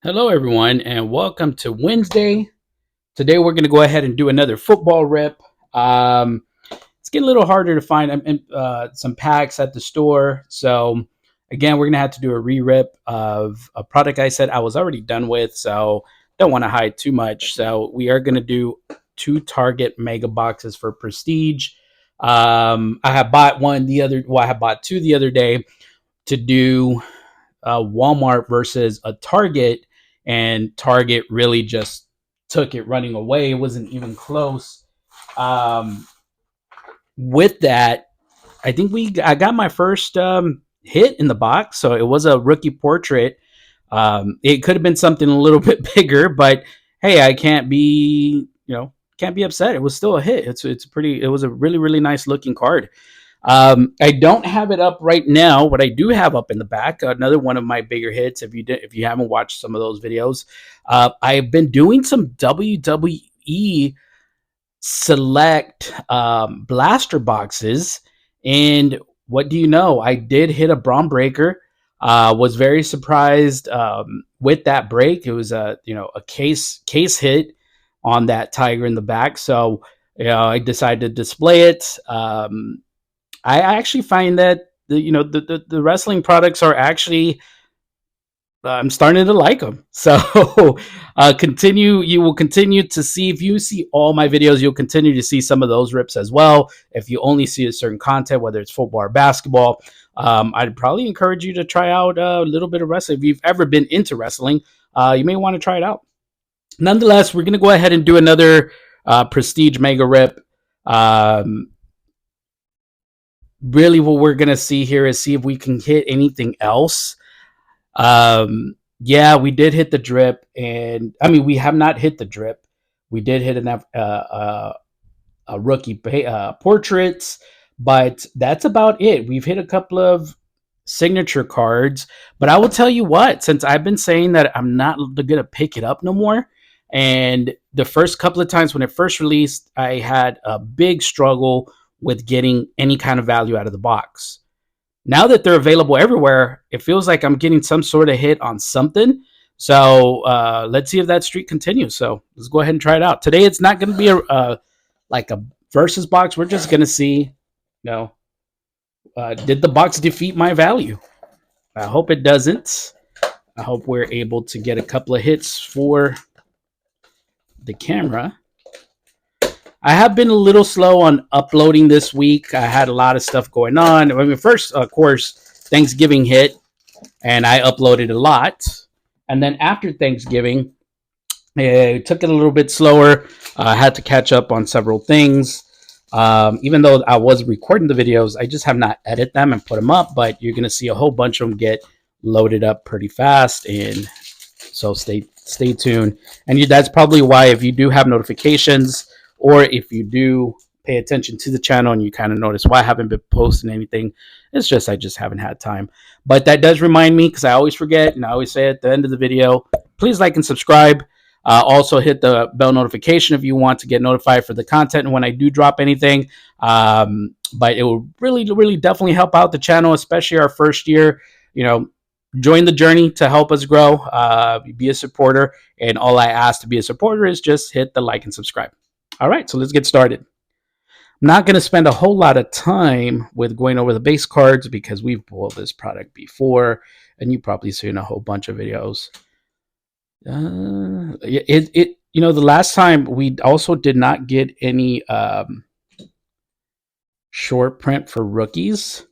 Hello, everyone, and welcome to Wednesday. Today, we're going to go ahead and do another football rip. It's getting a little harder to find some packs at the store. So, again, we're going to have to do a re rip of a product I said I was already done with. So, don't want to hide too much. So, we are going to do two Target mega boxes for Prestige. I have bought I have bought two the other day to do Walmart versus a Target, and Target really just took it running away. It wasn't even close. Um, with that, I got my first hit in the box, so it was a rookie portrait. It could have been something a little bit bigger, but hey, I can't be upset. It was still a hit. It was a really nice looking card. I don't have it up right now. What I do have up in the back, another one of my bigger hits. If you haven't watched some of those videos, I've been doing some WWE select blaster boxes, and what do you know? I did hit a Braun Breaker. Was very surprised with that break. It was a case hit on that Tiger in the back. So I decided to display it. I actually find that the wrestling products are actually I'm starting to like them. So continue. You will continue to see if you see all my videos. You'll continue to see some of those rips as well. If you only see a certain content, whether it's football or basketball, I'd probably encourage you to try out a little bit of wrestling. If you've ever been into wrestling, you may want to try it out. Nonetheless, we're going to go ahead and do another Prestige Mega Rip. Um, Really what we're gonna see here is see if we can hit anything else. Yeah, we did hit the drip, and I mean we have not hit the drip. We did hit a rookie portraits, but that's about it. We've hit a couple of signature cards, but I will tell you what, since I've been saying that I'm not gonna pick it up no more, and the first couple of times when it first released, I had a big struggle with getting any kind of value out of the box. Now that they're available everywhere, it feels like I'm getting some sort of hit on something. So let's see if that streak continues. So let's go ahead and try it out. Today it's not going to be like a versus box. We're just going to see, did the box defeat my value? I hope it doesn't. I hope we're able to get a couple of hits for the camera. I have been a little slow on uploading this week. I had a lot of stuff going on. I mean, first, of course, Thanksgiving hit, and I uploaded a lot. And then after Thanksgiving, it took it a little bit slower. I had to catch up on several things. Even though I was recording the videos, I just have not edited them and put them up. But you're gonna see a whole bunch of them get loaded up pretty fast, and so stay tuned. And that's probably why if you do have notifications, or if you do pay attention to the channel and you kind of notice why I haven't been posting anything, it's just I just haven't had time. But that does remind me, because I always forget, and I always say at the end of the video, please like and subscribe. Also hit the bell notification if you want to get notified for the content and when I do drop anything. But it will really definitely help out the channel, especially our first year. Join the journey to help us grow. Be a supporter, and all I ask to be a supporter is just hit the like and subscribe. All right, so let's get started. I'm not going to spend a whole lot of time with going over the base cards because we've pulled this product before, and you've probably seen a whole bunch of videos. The last time we also did not get any short print for rookies.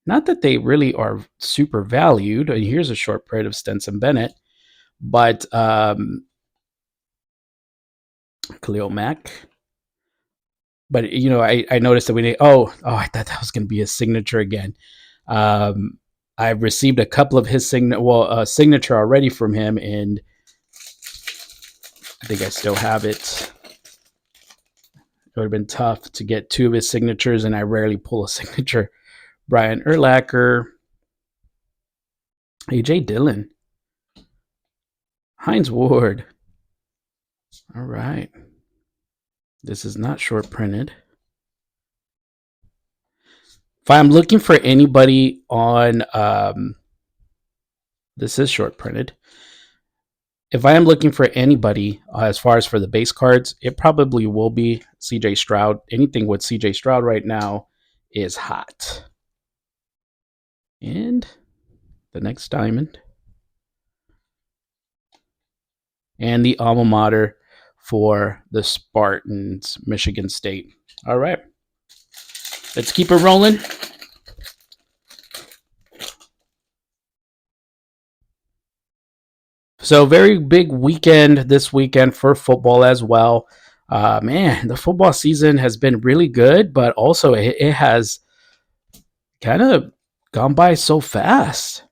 Not that they really are super valued. And here's a short print of Stenson Bennett, but Khalil Mack. But I noticed that we need. I thought that was going to be a signature again. I've received a couple of his signature already from him, and I think I still have it. It would have been tough to get two of his signatures, and I rarely pull a signature. Brian Urlacher, AJ Dillon, Hines Ward. All right. This is not short printed. If I'm looking for anybody on, this is short printed. if I am looking for anybody as far as for the base cards, it probably will be CJ Stroud. Anything with CJ Stroud right now is hot. And the next diamond. And the alma mater for the Spartans, Michigan State. All right. Let's keep it rolling. So very big weekend this weekend for football as well. Man, the football season has been really good, but also it has kind of gone by so fast.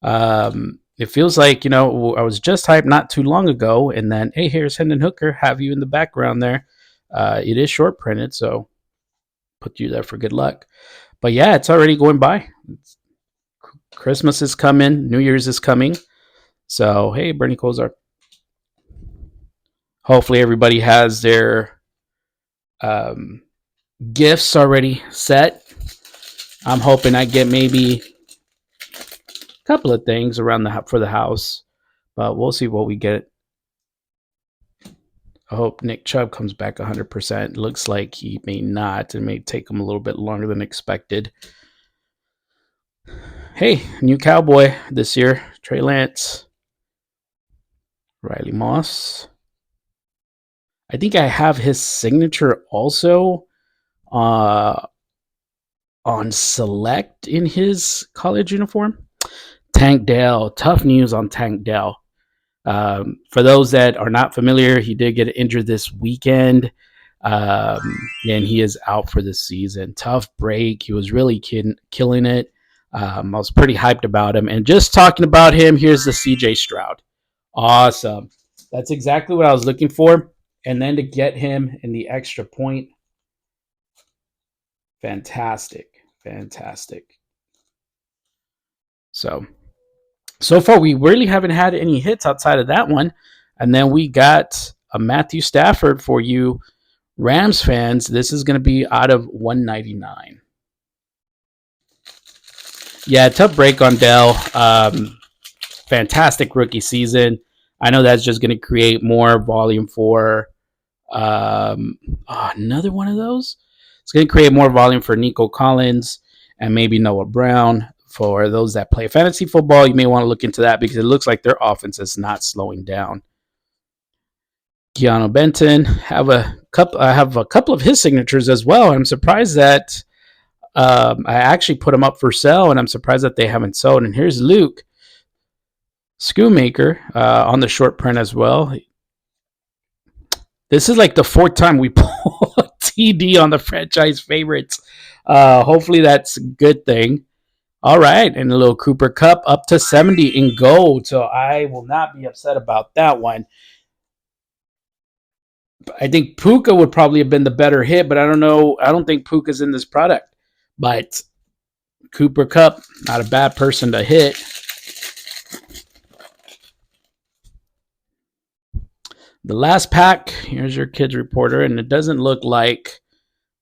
It feels like, I was just hyped not too long ago, and then, hey, here's Hendon Hooker, have you in the background there. It is short printed, so put you there for good luck. But yeah, it's already going by. Christmas is coming, New Year's is coming. So, hey, Bernie Kosar. Hopefully everybody has their gifts already set. I'm hoping I get maybe a couple of things around for the house, but we'll see what we get. I hope Nick Chubb comes back 100%. Looks like he may not. It may take him a little bit longer than expected. Hey, new Cowboy this year, Trey Lance. Riley Moss. I think I have his signature also on select in his college uniform. Tank Dell. Tough news on Tank Dell. For those that are not familiar, he did get injured this weekend, and he is out for the season. Tough break. He was really killing it. I was pretty hyped about him. And just talking about him, here's the CJ Stroud. Awesome. That's exactly what I was looking for. And then to get him in the extra point, fantastic. So far, we really haven't had any hits outside of that one. And then we got a Matthew Stafford for you Rams fans. This is going to be out of 199. Yeah, tough break on Dell. Fantastic rookie season. I know that's just going to create more volume for another one of those. It's going to create more volume for Nico Collins and maybe Noah Brown. For those that play fantasy football, you may want to look into that because it looks like their offense is not slowing down. Keanu Benton, I have a couple of his signatures as well. I'm surprised that I actually put them up for sale, and I'm surprised that they haven't sold. And here's Luke Schoonmaker on the short print as well. This is like the fourth time we pull a TD on the franchise favorites. Hopefully that's a good thing. All right, and a little Cooper Kupp up to 70 in gold, so I will not be upset about that one. I think Puka would probably have been the better hit, but I don't know. I don't think Puka's in this product. But Cooper Kupp, not a bad person to hit. The last pack, here's your kids reporter, and it doesn't look like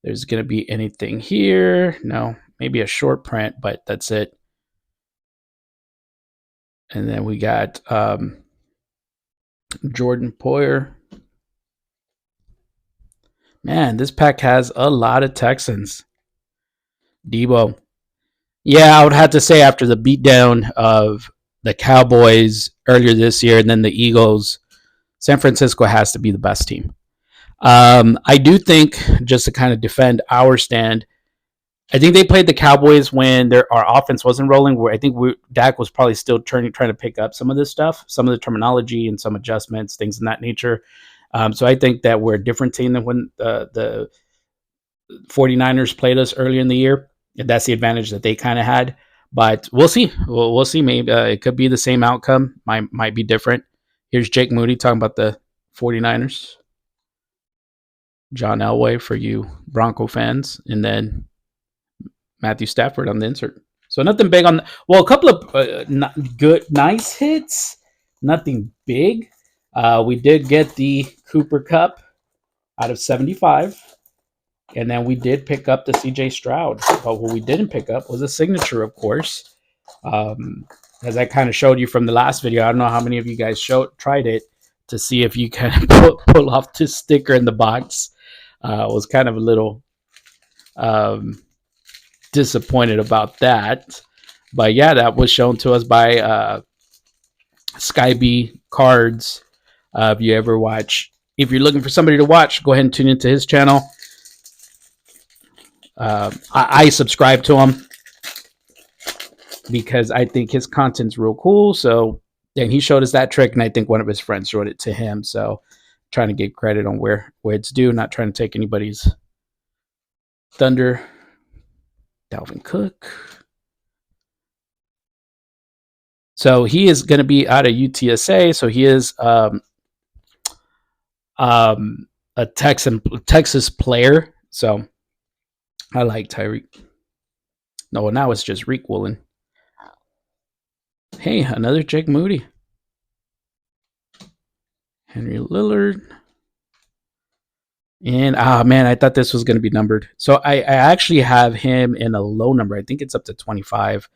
there's going to be anything here. No, maybe a short print, but that's it. And then we got Jordan Poyer. Man, this pack has a lot of Texans. Debo. Yeah, I would have to say after the beatdown of the Cowboys earlier this year and then the Eagles, San Francisco has to be the best team. I do think, just to kind of defend our stand, I think they played the Cowboys when our offense wasn't rolling. Where I think Dak was probably still trying to pick up some of this stuff, some of the terminology and some adjustments, things in that nature. So I think that we're a different team than when the 49ers played us earlier in the year. And that's the advantage that they kind of had. But we'll see. We'll see. Maybe it could be the same outcome. Might be different. Here's Jake Moody talking about the 49ers. John Elway for you Bronco fans. And then Matthew Stafford on the insert. So nothing big on. A couple of nice hits. Nothing big. We did get the Cooper Kupp out of 75. And then we did pick up the CJ Stroud. But what we didn't pick up was a signature, of course. as I kind of showed you from the last video. I don't know how many of you guys tried it to see if you can pull off this sticker in the box. Was kind of a little disappointed about that. But yeah, that was shown to us by Skyb Cards. If you ever watch, if you're looking for somebody to watch, go ahead and tune into his channel. I subscribe to him because I think his content's real cool. So, and he showed us that trick, and I think one of his friends showed it to him. So, trying to get credit on where it's due, not trying to take anybody's thunder. Dalvin Cook. So he is going to be out of UTSA. So he is a Texas player. So I like Tyreek. No, now it's just Rick Woolen. Hey, another Jake Moody. Henry Lillard. And man, I thought this was going to be numbered. So I actually have him in a low number. I think it's up to 25.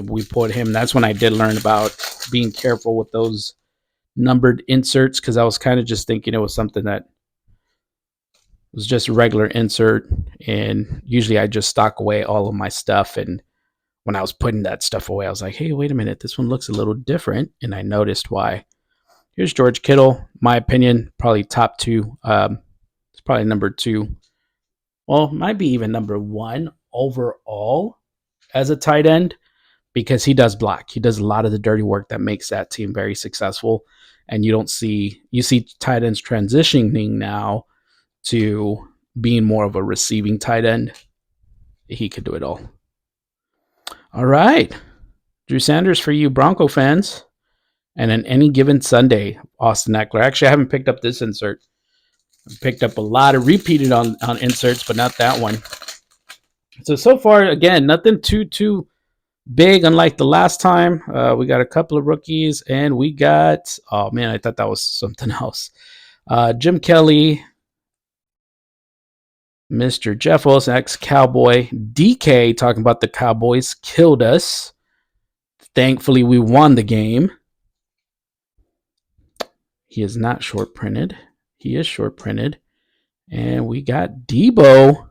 We put him. That's when I did learn about being careful with those numbered inserts, because I was kind of just thinking it was something that was just a regular insert, and usually I just stock away all of my stuff. And when I was putting that stuff away, I was like, hey, wait a minute, this one looks a little different, and I noticed why. Here's George Kittle. My opinion, probably top 2. It's probably number 2. Well, might be even number 1 overall as a tight end, because he does block. He does a lot of the dirty work that makes that team very successful. And you see tight ends transitioning now to being more of a receiving tight end. He could do it all. All right. Drew Sanders for you Bronco fans. And on any given Sunday, Austin Eckler. Actually, I haven't picked up this insert. I picked up a lot of repeated on inserts, but not that one. So far, again, nothing too big, unlike the last time. We got a couple of rookies, and we got, oh man, I thought that was something else. Jim Kelly, Mr. Jeff Wilson, ex-Cowboy. DK talking about the Cowboys killed us. Thankfully, we won the game. He is not short printed. He is short printed. And we got Debo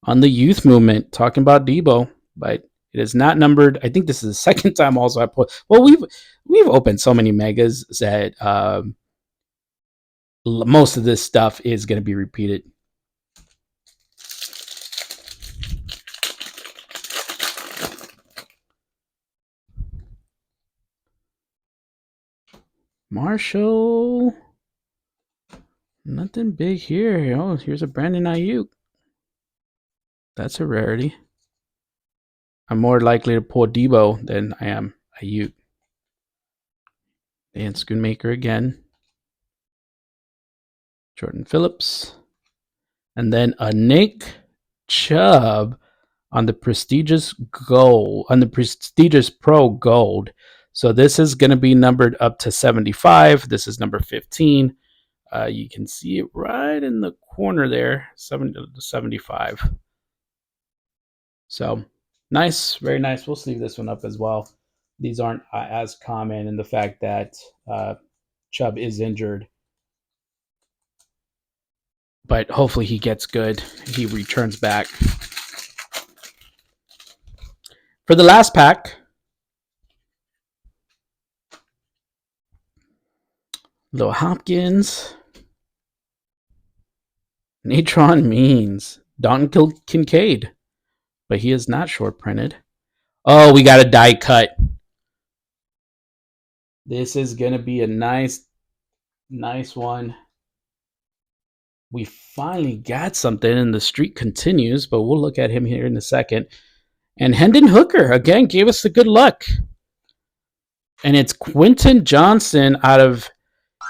on the youth movement, talking about Debo, but it is not numbered. I think this is the second time also I put. Well, we've opened so many megas that most of this stuff is going to be repeated. Marshall. Nothing big here. Oh, here's a Brandon Ayuk. That's a rarity. I'm more likely to pull Debo than I am Ayuk. Dan Schoonmaker again. Jordan Phillips. And then a Nick Chubb on the prestigious gold, on the prestigious Pro Gold. So this is going to be numbered up to 75. This is number 15. You can see it right in the corner there, 70 to 75. So nice, very nice. We'll sleeve this one up as well. These aren't as common in the fact that Chubb is injured. But hopefully he gets good. He returns back. For the last pack, Lil Hopkins, Natron Means, Dalton Kincaid, but he is not short printed. Oh, we got a die cut. This is going to be a nice one. We finally got something, and the streak continues, but we'll look at him here in a second. And Hendon Hooker, again, gave us the good luck. And it's Quentin Johnson out of...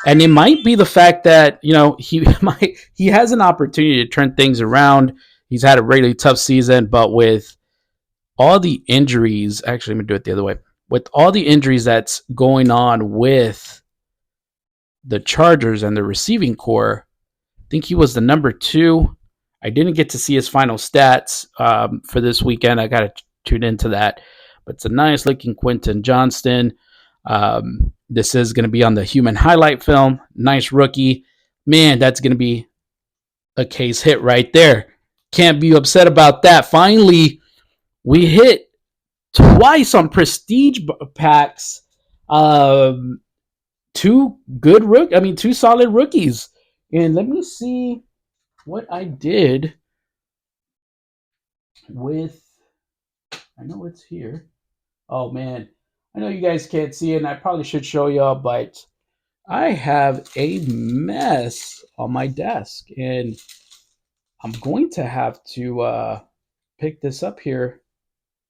And it might be the fact that, you know, he has an opportunity to turn things around. He's had a really tough season, but with all the injuries... Actually, let me do it the other way. With all the injuries that's going on with the Chargers and the receiving core... I think he was the number 2. I didn't get to see his final stats for this weekend. I got to tune into that. but it's a nice looking Quentin Johnston. This is going to be on the human highlight film. Nice rookie. Man, that's going to be a case hit right there. Can't be upset about that. Finally, we hit twice on prestige packs. Two solid rookies. And let me see what I did with. I know it's here. Oh man, I know you guys can't see it, and I probably should show y'all, but I have a mess on my desk, and I'm going to have to pick this up here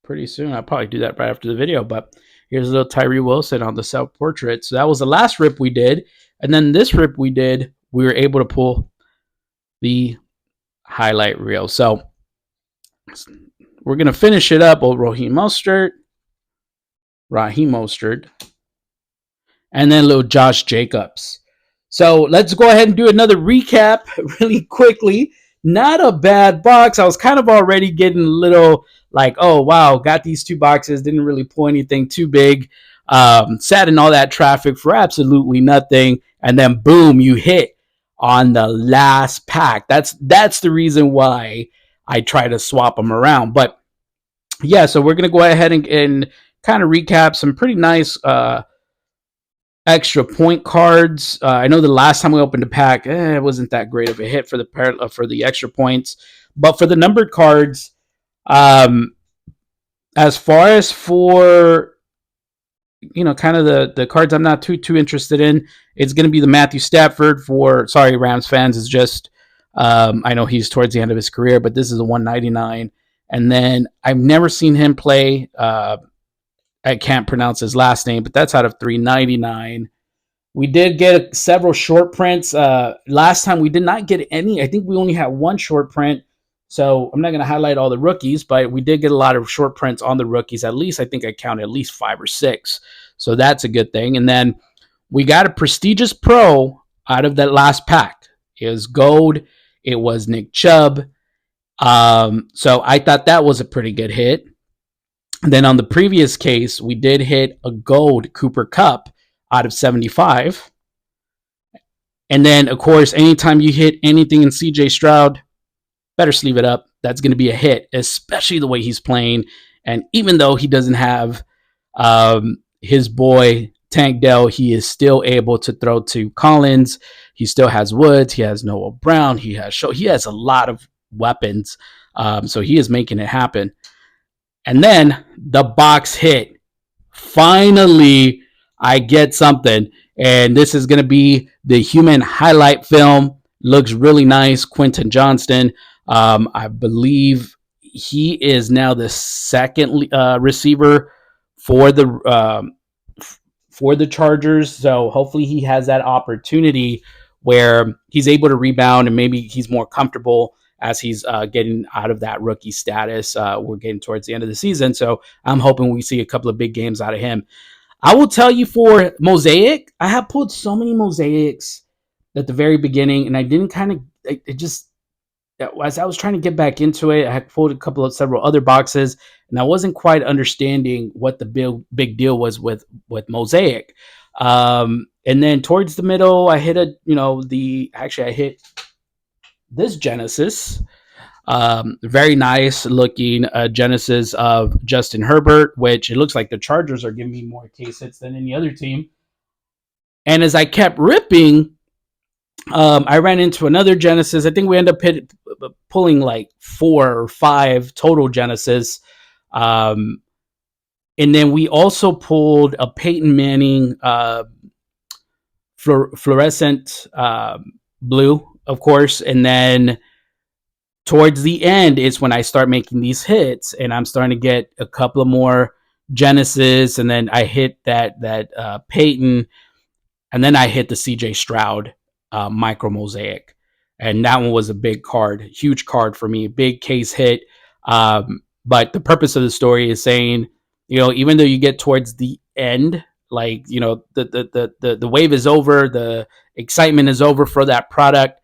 pretty soon. I'll probably do that right after the video, but here's a little Tyree Wilson on the self-portrait. So that was the last rip we did, and then this rip we did, we were able to pull the highlight reel. So we're going to finish it up. Oh, Raheem Mostert, and then little Josh Jacobs. So let's go ahead and do another recap really quickly. Not a bad box. I was kind of already getting a little like, oh, wow, got these two boxes. Didn't really pull anything too big. Sat in all that traffic for absolutely nothing. And then, boom, you hit on the last pack. That's the reason why I try to swap them around. But, yeah, so we're going to go ahead and kind of recap some pretty nice extra point cards. I know the last time we opened a pack, it wasn't that great of a hit for the extra points, but for the numbered cards, as far as for kind of the cards I'm not too interested in, it's going to be the Matthew Stafford Rams fans. Is just I know he's towards the end of his career, but this is a 199, and then I've never seen him play. I can't pronounce his last name, but that's out of 399. We did get several short prints. Last time we did not get any. I think we only had one short print. So I'm not going to highlight all the rookies, but we did get a lot of short prints on the rookies. At least I think I counted at least 5 or 6. So that's a good thing. And then we got a prestigious pro out of that last pack. It was gold. It was Nick Chubb. So I thought that was a pretty good hit. Then on the previous case, we did hit a gold Cooper Kupp out of 75. And then, of course, anytime you hit anything in CJ Stroud, better sleeve it up. That's going to be a hit, especially the way he's playing. And even though he doesn't have his boy Tank Dell, he is still able to throw to Collins. He still has Woods. He has Noah Brown. He has a lot of weapons. So he is making it happen. And then the box hit. Finally, I get something. And this is going to be the human highlight film. Looks really nice. Quentin Johnston. I believe he is now the second receiver for the Chargers. So hopefully he has that opportunity where he's able to rebound and maybe he's more comfortable as he's getting out of that rookie status. We're getting towards the end of the season, so I'm hoping we see a couple of big games out of him. I will tell you for Mosaic, I have pulled so many Mosaics at the very beginning, and I didn't as I was trying to get back into it, I had pulled several other boxes, and I wasn't quite understanding what the big deal was with Mosaic. And then towards the middle, I hit I hit this Genesis, very nice looking Genesis of Justin Herbert, which it looks like the Chargers are giving me more case hits than any other team. And as I kept ripping, I ran into another Genesis. I think we ended up pulling like 4 or 5 total Genesis. And then we also pulled a Peyton Manning fluorescent blue, of course, and then towards the end is when I start making these hits, and I'm starting to get a couple of more Genesis, and then I hit that Peyton, and then I hit the CJ Stroud micro mosaic, and that one was a big card, huge card for me, big case hit. But the purpose of the story is saying, even though you get towards the end, like the wave is over, the excitement is over for that product.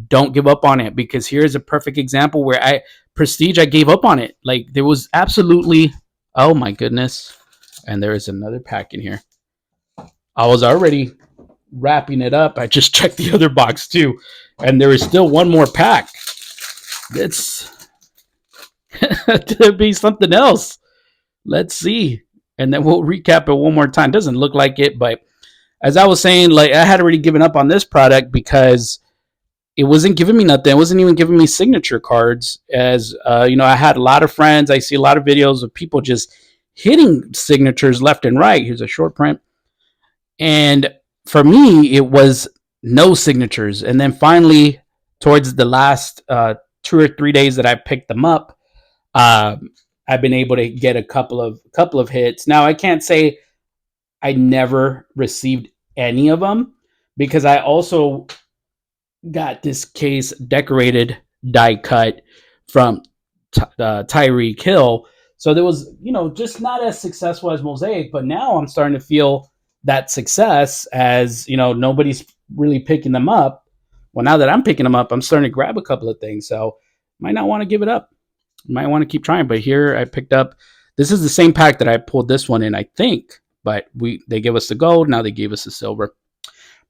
Don't give up on it, because here's a perfect example where Prestige, I gave up on it. Like, there was absolutely Oh my goodness. And there is another pack in here. I was already wrapping it up. I just checked the other box too. And there is still one more pack. It's to be something else. Let's see. And then we'll recap it one more time. Doesn't look like it, but as I was saying, like I had already given up on this product because it wasn't giving me nothing. It wasn't even giving me signature cards. As I had a lot of friends. I see a lot of videos of people just hitting signatures left and right. Here's a short print, and for me, it was no signatures. And then finally, towards the last 2 or 3 days that I picked them up, uh, I've been able to get a couple of hits. Now I can't say I never received any of them because I also got this case decorated die cut from Tyreek Hill. So there was, just not as successful as Mosaic, but now I'm starting to feel that success as, nobody's really picking them up. Well, now that I'm picking them up, I'm starting to grab a couple of things. So might not want to give it up. Might want to keep trying. But here I picked up, this is the same pack that I pulled this one in, I think. But they gave us the gold. Now they gave us the silver.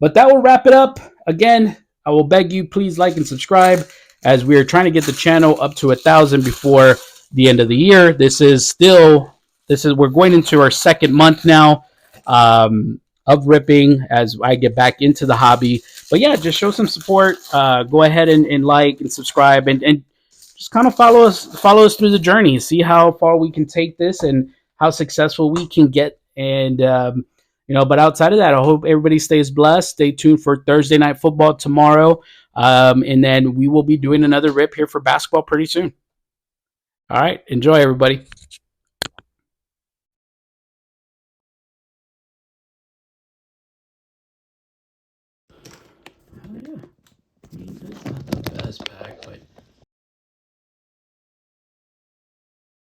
But that will wrap it up. Again, I will beg you, please like and subscribe as we are trying to get the channel up to 1,000 before the end of the year. We're going into our second month now of ripping as I get back into the hobby. But yeah, just show some support. Go ahead and like and subscribe and just kind of follow us through the journey. See how far we can take this and how successful we can get. And but outside of that, I hope everybody stays blessed. Stay tuned for Thursday Night Football tomorrow. And then we will be doing another rip here for basketball pretty soon. All right. Enjoy, everybody.